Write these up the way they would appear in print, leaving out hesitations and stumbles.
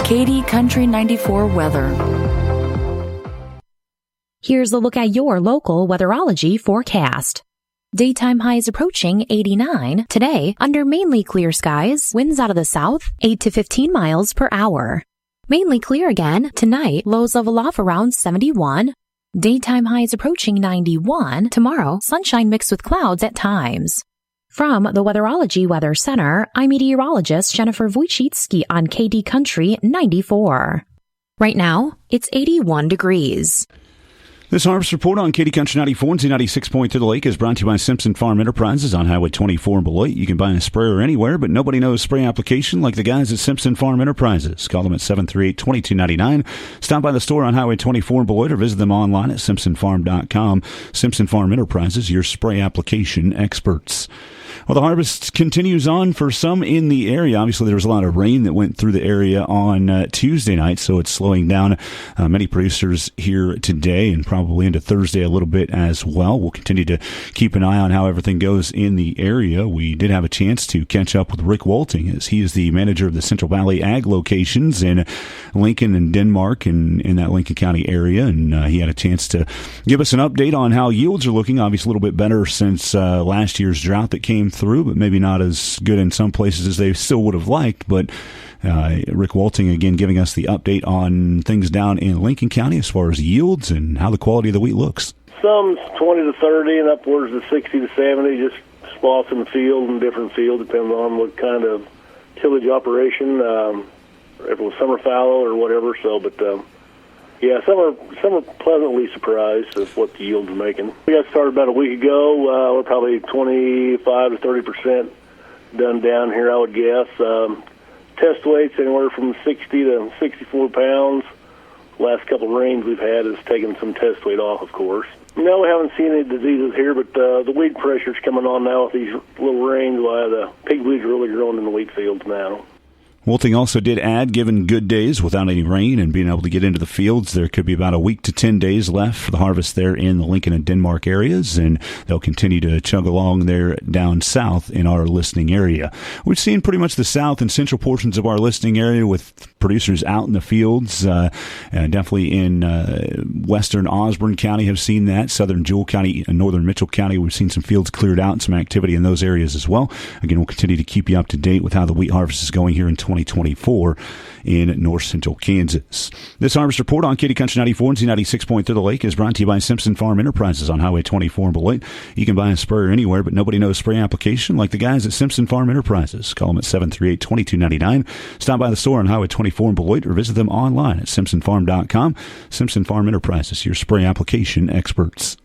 Katy Country 94 weather. Here's a look at your local weatherology forecast. Daytime highs approaching 89. Today, under mainly clear skies, winds out of the south, 8 to 15 miles per hour. Mainly clear again. Tonight, lows level off around 71. Daytime highs approaching 91. Tomorrow, sunshine mixed with clouds at times. From the Weatherology Weather Center, I'm meteorologist Jennifer Wojcicki on KD Country 94. Right now, it's 81 degrees. This harvest report on KD Country 94 and Z96.3 The Lake is brought to you by Simpson Farm Enterprises on Highway 24 in Beloit. You can buy a sprayer anywhere, but nobody knows spray application like the guys at Simpson Farm Enterprises. Call them at 738-2299. Stop by the store on Highway 24 in Beloit or visit them online at simpsonfarm.com. Simpson Farm Enterprises, your spray application experts. Well, the harvest continues on for some in the area. Obviously, there was a lot of rain that went through the area on Tuesday night, so it's slowing down many producers here today and probably into Thursday a little bit as well. We'll continue to keep an eye on how everything goes in the area. We did have a chance to catch up with Rick Wolting, as he is the manager of the Central Valley Ag locations in Lincoln and Denmark and in that Lincoln County area, and he had a chance to give us an update on how yields are looking. Obviously, a little bit better since last year's drought that came through, but maybe not as good in some places as they still would have liked. But Rick Wolting, again, giving us the update on things down in Lincoln County as far as yields and how the quality of the wheat looks. Some 20 to 30 and upwards to 60 to 70, just spots in the field and different field, depends on what kind of tillage operation, if it was summer fallow or whatever. So, but yeah, some are pleasantly surprised at what the yields are making. We got started about a week ago. We're probably 25 to 30% done down here, I would guess. Test weights anywhere from 60 to 64 pounds. Last couple of rains we've had has taken some test weight off, of course. No, we haven't seen any diseases here, but the weed pressure's coming on now with these little rains. Why the pigweeds are really growing in the wheat fields now. Wolting also did add, given good days without any rain and being able to get into the fields, there could be about a week to 10 days left for the harvest there in the Lincoln and Denmark areas, and they'll continue to chug along there down south in our listening area. We've seen pretty much the south and central portions of our listening area with producers out in the fields. Definitely in western Osborne County have seen that. Southern Jewell County and northern Mitchell County, we've seen some fields cleared out and some activity in those areas as well. Again, we'll continue to keep you up to date with how the wheat harvest is going here in 2024 in north central Kansas. This harvest report on KD Country 94 and Z96.3 The Lake is brought to you by Simpson Farm Enterprises on Highway 24 in Beloit. You can buy a sprayer anywhere, but nobody knows spray application like the guys at Simpson Farm Enterprises. Call them at 738-2299. Stop by the store on Highway 24 in Beloit or visit them online at simpsonfarm.com. Simpson Farm Enterprises, your spray application experts.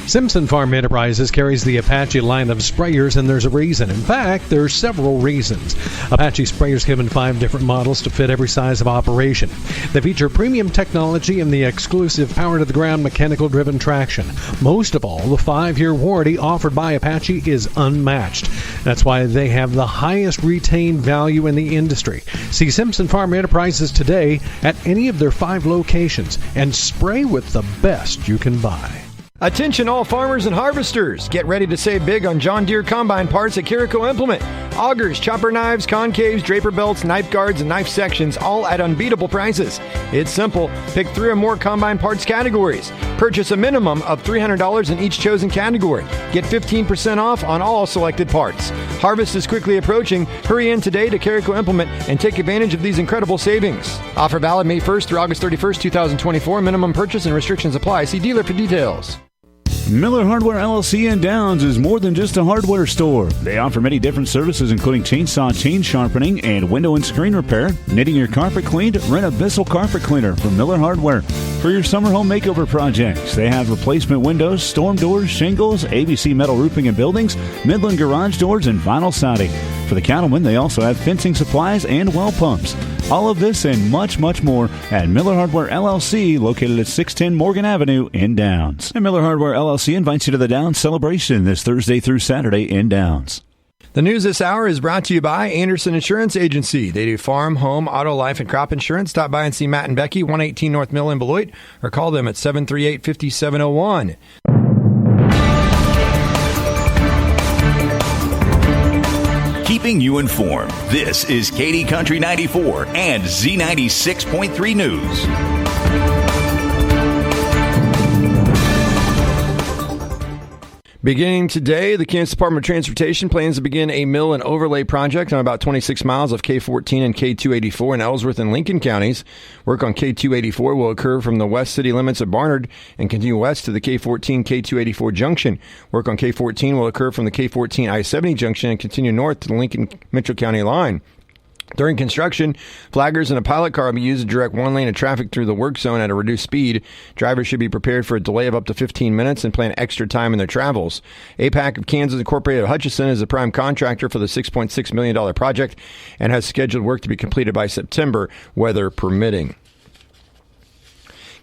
Simpson Farm Enterprises carries the Apache line of sprayers, and there's a reason. In fact, there's several reasons. Apache sprayers come in 5 different models to fit every size of operation. They feature premium technology and the exclusive power-to-the-ground mechanical-driven traction. Most of all, the 5-year warranty offered by Apache is unmatched. That's why they have the highest retained value in the industry. See Simpson Farm Enterprises today at any of their 5 locations and spray with the best you can buy. Attention all farmers and harvesters. Get ready to save big on John Deere combine parts at Carico Implement. Augers, chopper knives, concaves, draper belts, knife guards, and knife sections, all at unbeatable prices. It's simple. Pick 3 or more combine parts categories. Purchase a minimum of $300 in each chosen category. Get 15% off on all selected parts. Harvest is quickly approaching. Hurry in today to Carico Implement and take advantage of these incredible savings. Offer valid May 1st through August 31st, 2024. Minimum purchase and restrictions apply. See dealer for details. Miller Hardware LLC in Downs is more than just a hardware store. They offer many different services, including chainsaw chain sharpening and window and screen repair, knitting your carpet cleaned. Rent a Bissell carpet cleaner from Miller Hardware. For your summer home makeover projects, they have replacement windows, storm doors, shingles, ABC metal roofing and buildings, Midland garage doors, and vinyl siding. For the cattlemen, they also have fencing supplies and well pumps. All of this and much, much more at Miller Hardware LLC, located at 610 Morgan Avenue in Downs. And Miller Hardware LLC invites you to the Downs celebration this Thursday through Saturday in Downs. The news this hour is brought to you by Anderson Insurance Agency. They do farm, home, auto, life, and crop insurance. Stop by and see Matt and Becky, 118 North Mill in Beloit, or call them at 738-5701. Keep keeping you informed. This is Katy Country 94 and Z96.3 News. Beginning today, the Kansas Department of Transportation plans to begin a mill and overlay project on about 26 miles of K-14 and K-284 in Ellsworth and Lincoln counties. Work on K-284 will occur from the west city limits of Barnard and continue west to the K-14, K-284 junction. Work on K-14 will occur from the K-14 I-70 junction and continue north to the Lincoln-Mitchell County line. During construction, flaggers and a pilot car will be used to direct one lane of traffic through the work zone at a reduced speed. Drivers should be prepared for a delay of up to 15 minutes and plan extra time in their travels. APAC of Kansas Incorporated Hutchison is the prime contractor for the $6.6 million project and has scheduled work to be completed by September, weather permitting.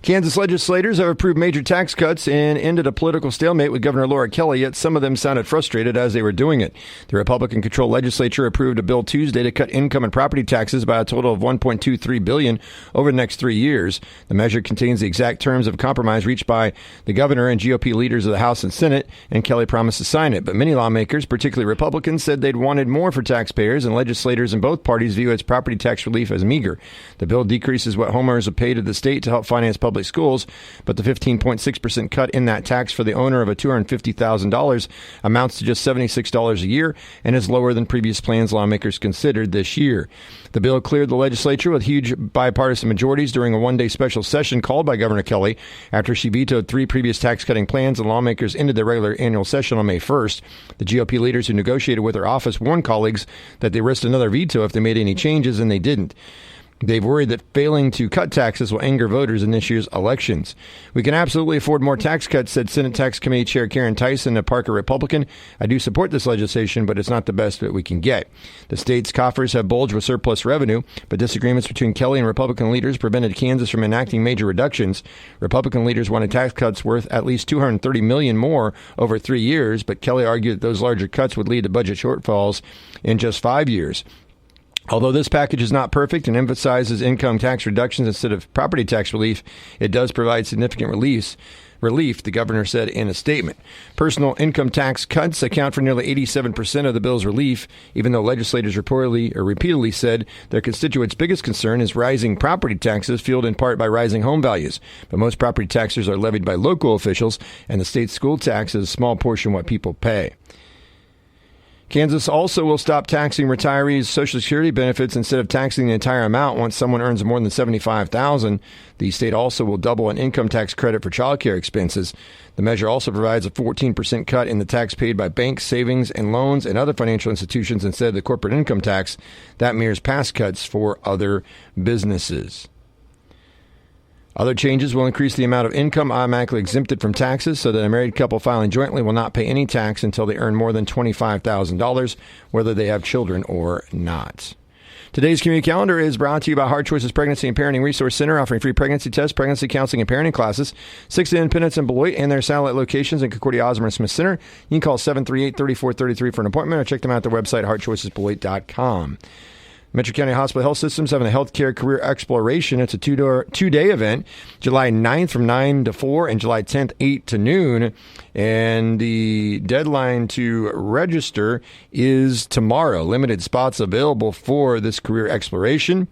Kansas legislators have approved major tax cuts and ended a political stalemate with Governor Laura Kelly, yet some of them sounded frustrated as they were doing it. The Republican-controlled legislature approved a bill Tuesday to cut income and property taxes by a total of $1.23 billion over the next 3 years. The measure contains the exact terms of compromise reached by the governor and GOP leaders of the House and Senate, and Kelly promised to sign it. But many lawmakers, particularly Republicans, said they'd wanted more for taxpayers, and legislators in both parties view its property tax relief as meager. The bill decreases what homeowners will pay to the state to help finance public schools, but the 15.6% cut in that tax for the owner of a $250,000 amounts to just $76 a year and is lower than previous plans lawmakers considered this year. The bill cleared the legislature with huge bipartisan majorities during a one-day special session called by Governor Kelly after she vetoed 3 previous tax-cutting plans, and lawmakers ended their regular annual session on May 1st. The GOP leaders who negotiated with her office warned colleagues that they risked another veto if they made any changes, and they didn't. They've worried that failing to cut taxes will anger voters in this year's elections. We can absolutely afford more tax cuts, said Senate Tax Committee Chair Karen Tyson, a Parker Republican. I do support this legislation, but it's not the best that we can get. The state's coffers have bulged with surplus revenue, but disagreements between Kelly and Republican leaders prevented Kansas from enacting major reductions. Republican leaders wanted tax cuts worth at least $230 million more over 3 years, but Kelly argued that those larger cuts would lead to budget shortfalls in just 5 years. Although this package is not perfect and emphasizes income tax reductions instead of property tax relief, it does provide significant relief, the governor said in a statement. Personal income tax cuts account for nearly 87% of the bill's relief, even though legislators repeatedly said their constituents' biggest concern is rising property taxes, fueled in part by rising home values. But most property taxes are levied by local officials, and the state school tax is a small portion of what people pay. Kansas also will stop taxing retirees' Social Security benefits instead of taxing the entire amount once someone earns more than $75,000. The state also will double an income tax credit for child care expenses. The measure also provides a 14% cut in the tax paid by banks, savings, and loans and other financial institutions instead of the corporate income tax. That mirrors past cuts for other businesses. Other changes will increase the amount of income automatically exempted from taxes so that a married couple filing jointly will not pay any tax until they earn more than $25,000, whether they have children or not. Today's community calendar is brought to you by Hard Choices Pregnancy and Parenting Resource Center, offering free pregnancy tests, pregnancy counseling, and parenting classes. 6 Independence in Beloit and their satellite locations in Concordia, Osmer, and Smith Center. You can call 738-3433 for an appointment or check them out at their website, hardchoicesbeloit.com. Metro County Hospital Health Systems having a healthcare career exploration. It's a two-day event, July 9th from 9 to 4 and July 10th, 8 to noon. And the deadline to register is tomorrow. Limited spots available for this career exploration.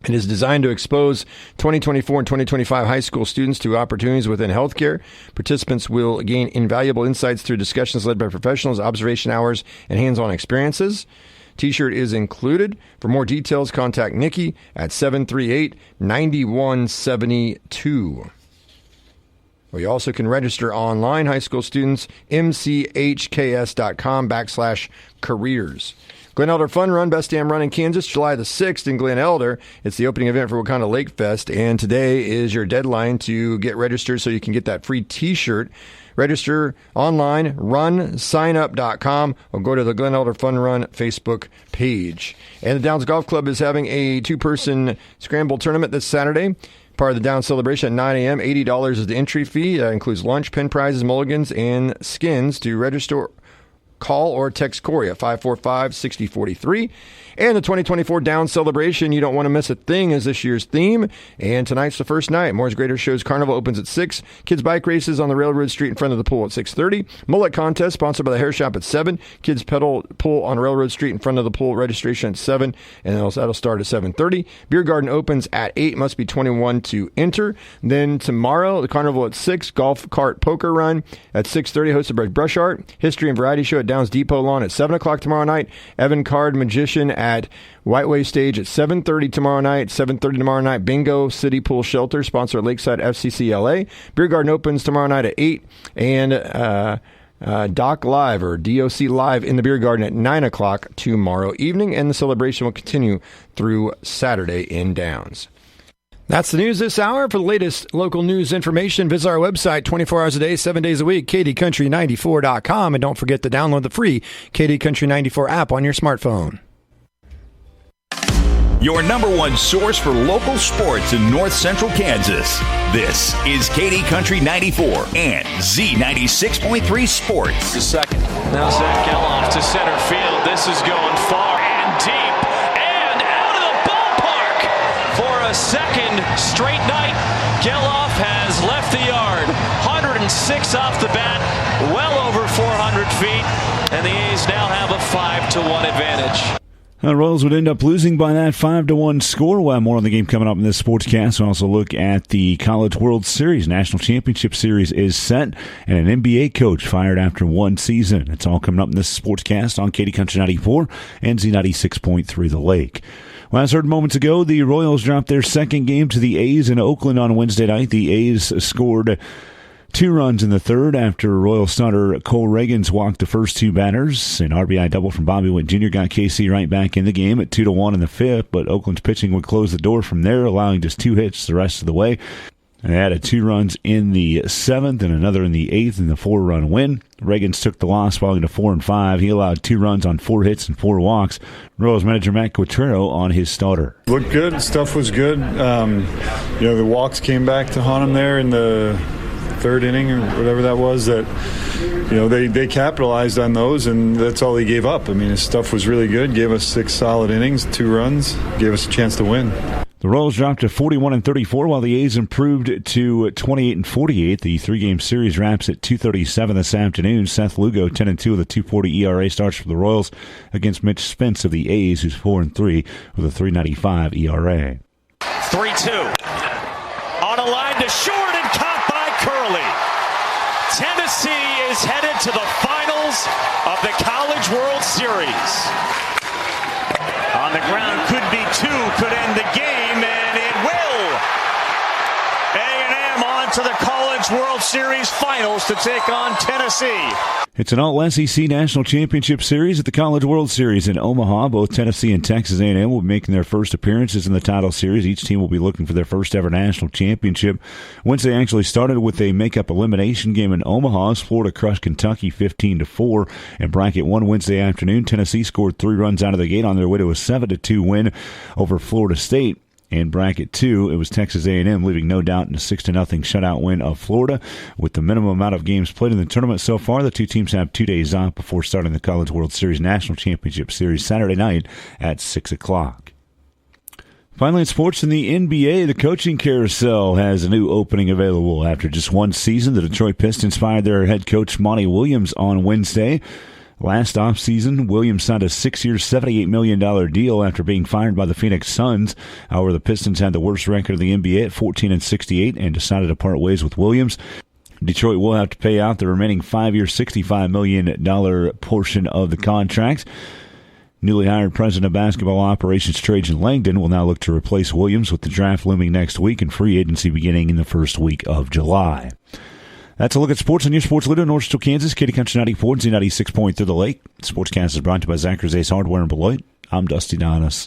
It is designed to expose 2024 and 2025 high school students to opportunities within healthcare. Participants will gain invaluable insights through discussions led by professionals, observation hours, and hands-on experiences. T-shirt is included. For more details, contact Nikki at 738-9172. Well, you also can register online. High school students, mchks.com/careers. Glen Elder Fun Run, best damn run in Kansas, July the 6th in Glen Elder. It's the opening event for Wakanda Lake Fest, and today is your deadline to get registered so you can get that free T-shirt. Register online, runsignup.com, or go to the Glen Elder Fun Run Facebook page. And the Downs Golf Club is having a 2-person scramble tournament this Saturday. Part of the Downs celebration at 9 a.m. $80 is the entry fee. That includes lunch, pin prizes, mulligans, and skins. To register, call or text Corey at 545-6043. And the 2024 Downs Celebration, You Don't Want to Miss a Thing, is this year's theme. And tonight's the first night. Moore's Greater Shows Carnival opens at 6. Kids bike races on the Railroad Street in front of the pool at 6:30. Mullet contest sponsored by the Hair Shop at 7. Kids pedal pull on Railroad Street in front of the pool, registration at 7. And that'll start at 7:30. Beer garden opens at 8. Must be 21 to enter. Then tomorrow, the carnival at 6. Golf cart poker run at 6:30, hosted by Brush Art. History and Variety Show at Downs Depot Lawn at 7 o'clock tomorrow night. Evan Card Magician at Whiteway Stage at 7:30 tomorrow night. 7:30 tomorrow night. Bingo City Pool Shelter, sponsored Lakeside FCC LA. Beer garden opens tomorrow night at 8. And Doc Live, or DOC Live, in the Beer Garden at 9 o'clock tomorrow evening. And the celebration will continue through Saturday in Downs. That's the news this hour. For the latest local news information, visit our website 24 hours a day, 7 days a week, KDCountry94.com. And don't forget to download the free KD Country 94 app on your smartphone. Your number one source for local sports in north central Kansas. This is KD Country 94 and Z96.3 Sports. The second. Now Zach Geloff to center field. This is going far and deep and out of the ballpark. For a second straight night, Geloff has left the yard. 106 off the bat, well over 400 feet, and the A's now have a 5-1 advantage. The Royals would end up losing by that 5-1 score. We'll have more on the game coming up in this sportscast. We'll also look at the College World Series. National Championship Series is set, and an NBA coach fired after one season. It's all coming up in this sportscast on KD Country 94 and Z96.3 The Lake. Well, as heard moments ago, the Royals dropped their second game to the A's in Oakland on Wednesday night. The A's scored 2 runs in the third after Royal starter Cole Reagans walked the first 2 batters. An RBI double from Bobby Witt Jr. got KC right back in the game at 2-1 in the fifth, but Oakland's pitching would close the door from there, allowing just 2 hits the rest of the way. And they added 2 runs in the 7th and another in the 8th in the 4-run win. Reagans took the loss, falling to 4-5. He allowed 2 runs on 4 hits and 4 walks. Royals manager Matt Quatrero on his starter. Looked good. Stuff was good. The walks came back to haunt him there in the 3rd inning or whatever that was. That they capitalized on those, and that's all he gave up. I mean, his stuff was really good. Gave us 6 solid innings, 2 runs, gave us a chance to win. The Royals dropped to 41-34, while the A's improved to 28-48. The 3-game series wraps at 2:37 this afternoon. Seth Lugo, 10-2 with a 2.40 ERA, starts for the Royals against Mitch Spence of the A's, who's 4-3 with a 3.95 ERA. 3-2 on a line to short and caught by Curley. Tennessee is headed to the finals of the College World Series. On the ground, could be 2, could end the game, and it will. A&M on to the College World Series finals to take on Tennessee. It's an all-SEC National Championship Series at the College World Series in Omaha. Both Tennessee and Texas A&M will be making their first appearances in the title series. Each team will be looking for their first ever national championship. Wednesday actually started with a make-up elimination game in Omaha as Florida crushed Kentucky 15-4. In bracket 1 Wednesday afternoon, Tennessee scored 3 runs out of the gate on their way to a 7-2 win over Florida State. In bracket 2, it was Texas A&M leaving no doubt in a 6-0 shutout win of Florida. With the minimum amount of games played in the tournament so far, the 2 teams have 2 days off before starting the College World Series National Championship Series Saturday night at 6 o'clock. Finally, in sports in the NBA, the coaching carousel has a new opening available. After just one season, the Detroit Pistons fired their head coach Monty Williams on Wednesday. Last offseason, Williams signed a 6-year, $78 million deal after being fired by the Phoenix Suns. However, the Pistons had the worst record of the NBA at 14-68 and decided to part ways with Williams. Detroit will have to pay out the remaining 5-year, $65 million portion of the contract. Newly hired president of basketball operations Trajan Langdon will now look to replace Williams, with the draft looming next week and free agency beginning in the first week of July. That's a look at sports on your sports leader, North Central Kansas, KD Country 94 and Z96.3 The Lake. Sportscast is brought to you by Zachary Ace Hardware in Beloit. I'm Dusty Donis.